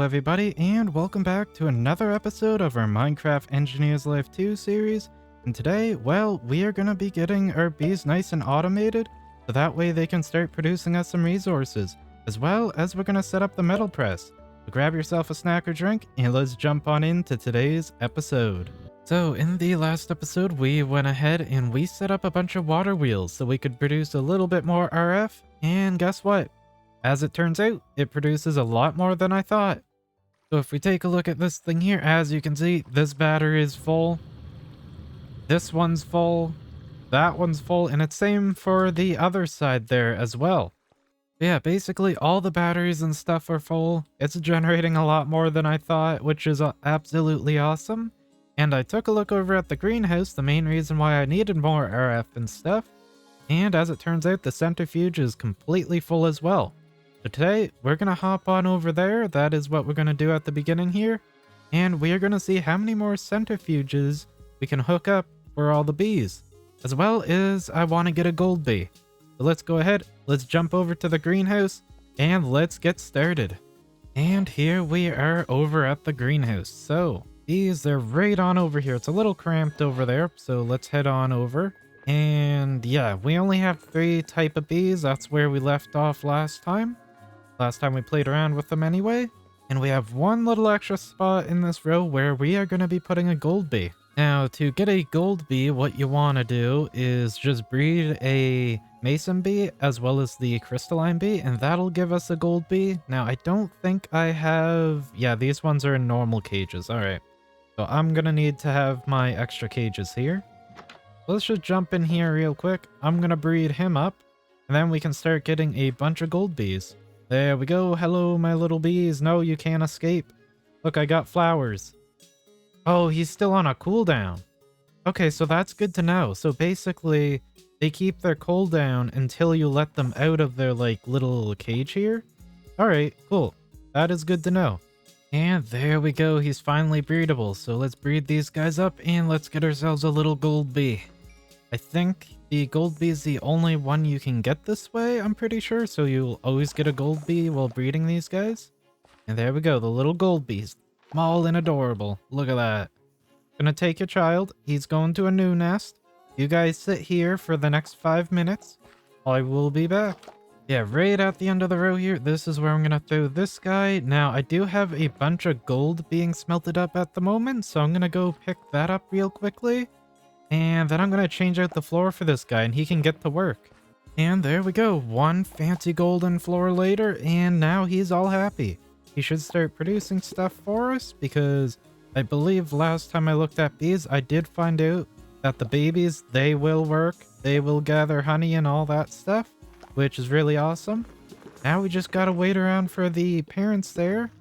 everybody, and welcome back to another episode of our Minecraft Engineer's Life 2 series. And today, well, we are going to be getting our bees nice and automated, so that way they can start producing us some resources, as well as we're going to set up the metal press. So grab yourself a snack or drink, and let's jump on into today's episode. So in the last episode, we went ahead and we set up a bunch of water wheels so we could produce a little bit more RF, and guess what? As it turns out, it produces a lot more than I thought. So if we take a look at this thing here, as you can see, this battery is full. This one's full. That one's full. And it's same for the other side there as well. Yeah, basically all the batteries and stuff are full. It's generating a lot more than I thought, which is absolutely awesome. And I took a look over at the greenhouse, the main reason why I needed more RF and stuff. And as it turns out, the centrifuge is completely full as well. So today, we're going to hop on over there. That is what we're going to do at the beginning here. And we are going to see how many more centrifuges we can hook up for all the bees. As well as I want to get a gold bee. So let's go ahead, let's jump over to the greenhouse, and let's get started. And here we are over at the greenhouse. So, bees, they're right on over here. It's a little cramped over there, so let's head on over. And yeah, we only have 3 type of bees. That's where we left off last time. Last time we played around with them anyway. And we have one little extra spot in this row where we are going to be putting a gold bee. Now, to get a gold bee, what you want to do is just breed a mason bee as well as the crystalline bee, and that'll give us a gold bee. Now, I don't think I have... Yeah, these ones are in normal cages. Alright. So I'm going to need to have my extra cages here. Let's just jump in here real quick. I'm going to breed him up, and then we can start getting a bunch of gold bees. There we go. Hello, my little bees. No, you can't escape. Look, I got flowers. Oh, he's still on a cooldown. Okay, so that's good to know. So basically, they keep their cooldown until you let them out of their, like, little cage here. Alright, cool. That is good to know. And there we go. He's finally breedable. So let's breed these guys up and let's get ourselves a little gold bee. I think the gold bee is the only one you can get this way, I'm pretty sure. So you'll always get a gold bee while breeding these guys. And there we go, the little gold bees. Small and adorable. Look at that. Gonna take your child. He's going to a new nest. You guys sit here for the next 5 minutes. I will be back. Yeah, right at the end of the row here, this is where I'm gonna throw this guy. Now, I do have a bunch of gold being smelted up at the moment, so I'm gonna go pick that up real quickly. And then I'm going to change out the floor for this guy and he can get to work. And there we go. One fancy golden floor later and now he's all happy. He should start producing stuff for us because I believe last time I looked at bees, I did find out that the babies, they will work. They will gather honey and all that stuff, which is really awesome. Now we just got to wait around for the parents there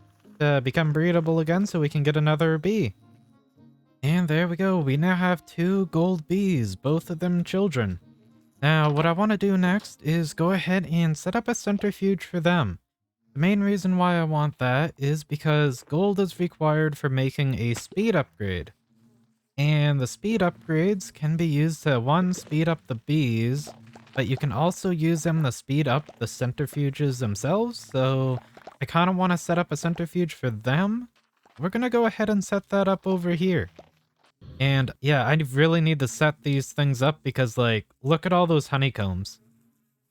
to become breedable again so we can get another bee. And there we go, we now have 2 gold bees, both of them children. Now, what I want to do next is go ahead and set up a centrifuge for them. The main reason why I want that is because gold is required for making a speed upgrade. And the speed upgrades can be used to, 1, speed up the bees, but you can also use them to speed up the centrifuges themselves, so I kind of want to set up a centrifuge for them. We're going to go ahead and set that up over here. And yeah, I really need to set these things up because, like, look at all those honeycombs.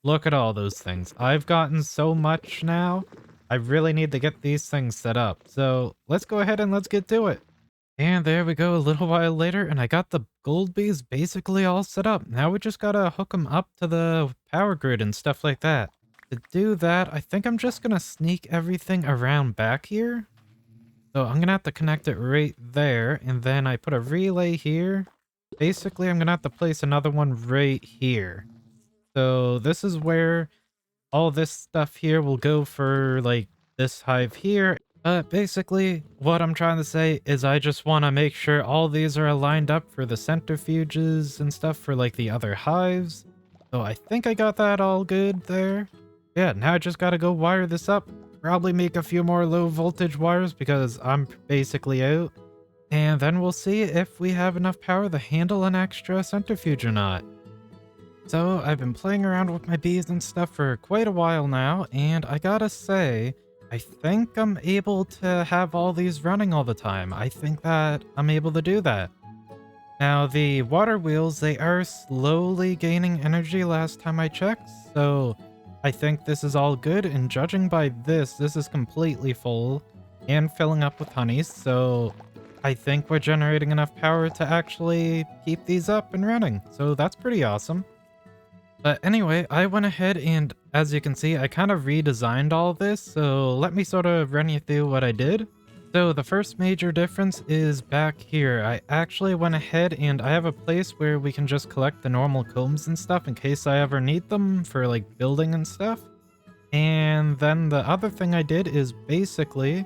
Look at all those things. I've gotten so much now. I really need to get these things set up. So let's go ahead and let's get to it. And there we go, a little while later, and I got the gold bees basically all set up. Now we just gotta hook them up to the power grid and stuff like that. To do that, I think I'm just gonna sneak everything around back here. So I'm gonna have to connect it right there, and then I put a relay here. Basically, I'm gonna have to place another one right here. So this is where all this stuff here will go for, like, this hive here. But basically, what I'm trying to say is I just want to make sure all these are aligned up for the centrifuges and stuff for, like, the other hives. So I think I got that all good there. Yeah, now I just gotta go wire this up. Probably make a few more low voltage wires because I'm basically out. And then we'll see if we have enough power to handle an extra centrifuge or not. So I've been playing around with my bees and stuff for quite a while now, and I gotta say, I think I'm able to have all these running all the time. I think that I'm able to do that. Now, the water wheels, they are slowly gaining energy last time I checked, so I think this is all good, and judging by this is completely full and filling up with honey, so I think we're generating enough power to actually keep these up and running, so that's pretty awesome. But anyway, I went ahead and, as you can see, I kind of redesigned all this, so let me sort of run you through what I did. So the first major difference is back here. I actually went ahead and I have a place where we can just collect the normal combs and stuff in case I ever need them for like building and stuff. And then the other thing I did is basically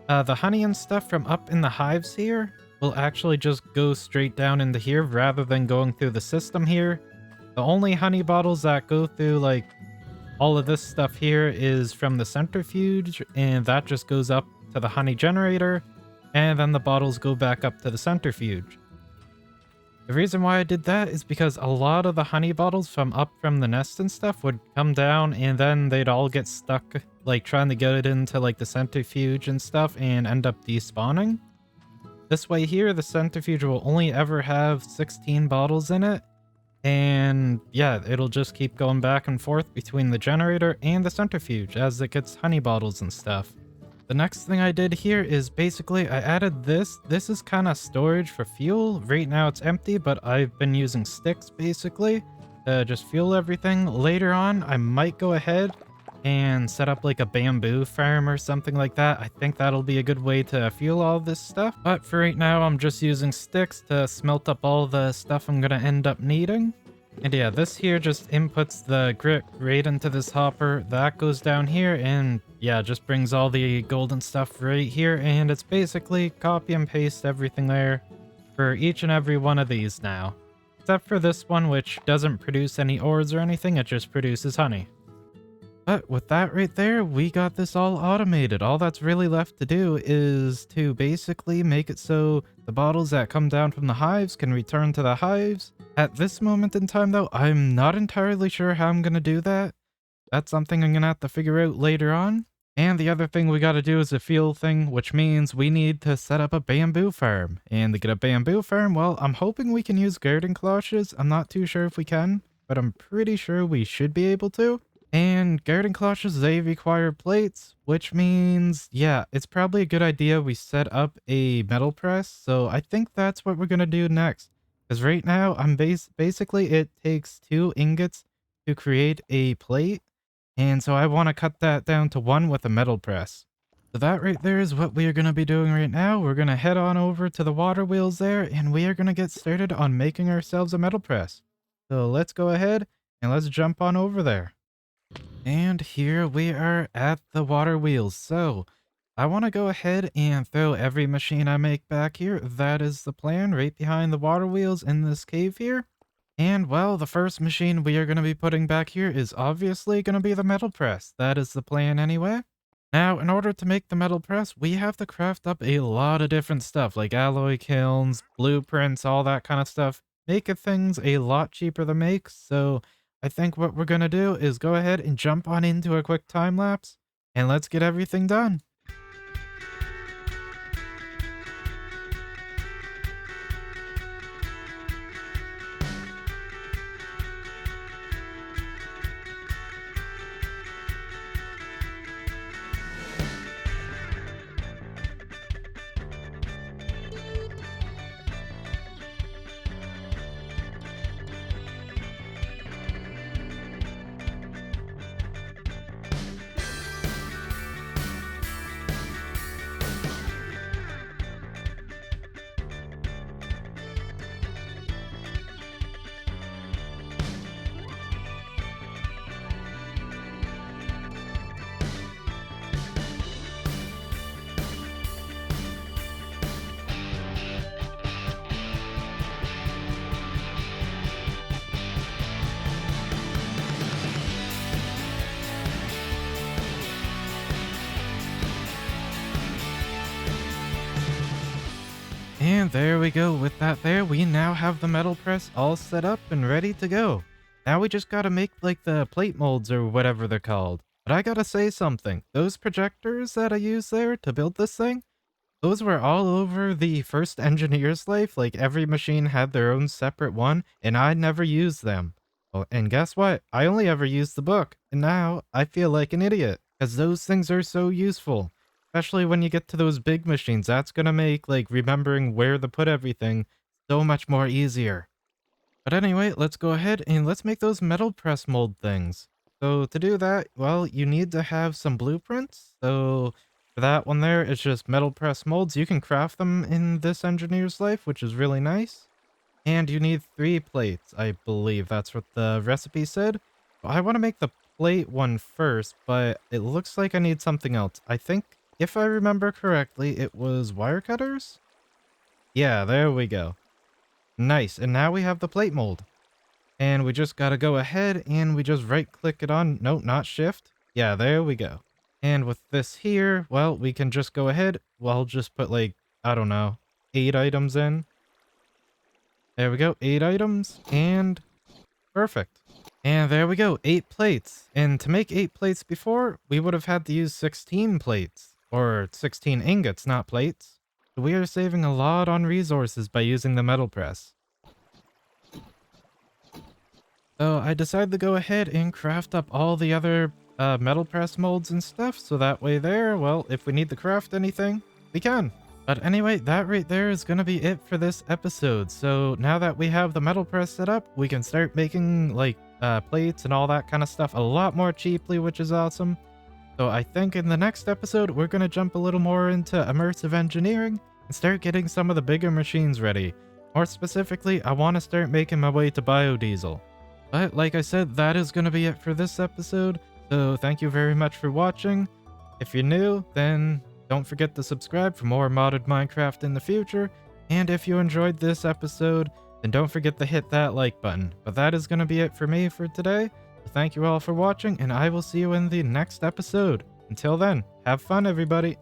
the honey and stuff from up in the hives here will actually just go straight down into here rather than going through the system here. The only honey bottles that go through, like, all of this stuff here is from the centrifuge, and that just goes up to the honey generator, and then the bottles go back up to the centrifuge. The reason why I did that is because a lot of the honey bottles from up from the nest and stuff would come down, and then they'd all get stuck, like, trying to get it into, like, the centrifuge and stuff, and end up despawning. This way here, the centrifuge will only ever have 16 bottles in it, and yeah, it'll just keep going back and forth between the generator and the centrifuge as it gets honey bottles and stuff. The next thing I did here is basically I added this. This is kind of storage for fuel. Right now it's empty, but I've been using sticks basically to just fuel everything. Later on, I might go ahead and set up like a bamboo farm or something like that. I think that'll be a good way to fuel all this stuff. But for right now, I'm just using sticks to smelt up all the stuff I'm gonna end up needing. And yeah, this here just inputs the grit right into this hopper. That goes down here and yeah, just brings all the golden stuff right here. And it's basically copy and paste everything there for each and every one of these now. Except for this one, which doesn't produce any ores or anything, it just produces honey. But with that right there, we got this all automated. All that's really left to do is to basically make it so the bottles that come down from the hives can return to the hives. At this moment in time though, I'm not entirely sure how I'm gonna do that. That's something I'm gonna have to figure out later on. And the other thing we gotta do is a fuel thing, which means we need to set up a bamboo farm. And to get a bamboo farm, well, I'm hoping we can use garden cloches. I'm not too sure if we can, but I'm pretty sure we should be able to. And garden cloches, they require plates, which means, yeah, it's probably a good idea we set up a metal press. So I think that's what we're going to do next. Because right now, basically, it takes 2 ingots to create a plate. And so I want to cut that down to 1 with a metal press. So that right there is what we are going to be doing right now. We're going to head on over to the water wheels there, and we are going to get started on making ourselves a metal press. So let's go ahead and let's jump on over there. And here we are at the water wheels. So I want to go ahead and throw every machine I make back here. That is the plan, right behind the water wheels in this cave here. And well, the first machine we are going to be putting back here is obviously going to be the metal press. That is the plan anyway. Now, in order to make the metal press, we have to craft up a lot of different stuff like alloy kilns, blueprints, all that kind of stuff. Making things a lot cheaper to make, so I think what we're gonna do is go ahead and jump on into a quick time lapse, and let's get everything done. And there we go. With that there, we now have the metal press all set up and ready to go. Now we just gotta make like the plate molds or whatever they're called. But I gotta say something. Those projectors that I used there to build this thing, those were all over the first engineer's life. Like every machine had their own separate one, and I never used them. Oh, and guess what? I only ever used the book, and now I feel like an idiot because those things are so useful. Especially when you get to those big machines, that's gonna make like remembering where to put everything so much more easier. But anyway, let's go ahead and let's make those metal press mold things. So to do that, well, you need to have some blueprints. So for that one there, it's just metal press molds. You can craft them in this engineer's life, which is really nice. And you need 3 plates, I believe. That's what the recipe said. I want to make the plate one first, but it looks like I need something else. I think, if I remember correctly, it was wire cutters? Yeah, there we go. Nice, and now we have the plate mold. And we just gotta go ahead and we just right click it on. No, not shift. Yeah, there we go. And with this here, well, we can just go ahead. Well, just put like, I don't know, 8 items in. There we go, 8 items, and perfect. And there we go, 8 plates. And to make 8 plates before, we would have had to use 16 plates. Or 16 ingots, not plates. So we are saving a lot on resources by using the metal press. So I decided to go ahead and craft up all the other metal press molds and stuff, so that way there, well, if we need to craft anything, we can. But anyway, that right there is going to be it for this episode. So now that we have the metal press set up, we can start making like plates and all that kind of stuff a lot more cheaply, which is awesome. So I think in the next episode, we're going to jump a little more into immersive engineering and start getting some of the bigger machines ready. More specifically, I want to start making my way to biodiesel. But like I said, that is going to be it for this episode. So thank you very much for watching. If you're new, then don't forget to subscribe for more modded Minecraft in the future. And if you enjoyed this episode, then don't forget to hit that like button. But that is going to be it for me for today. So thank you all for watching, and I will see you in the next episode. Until then, have fun, everybody.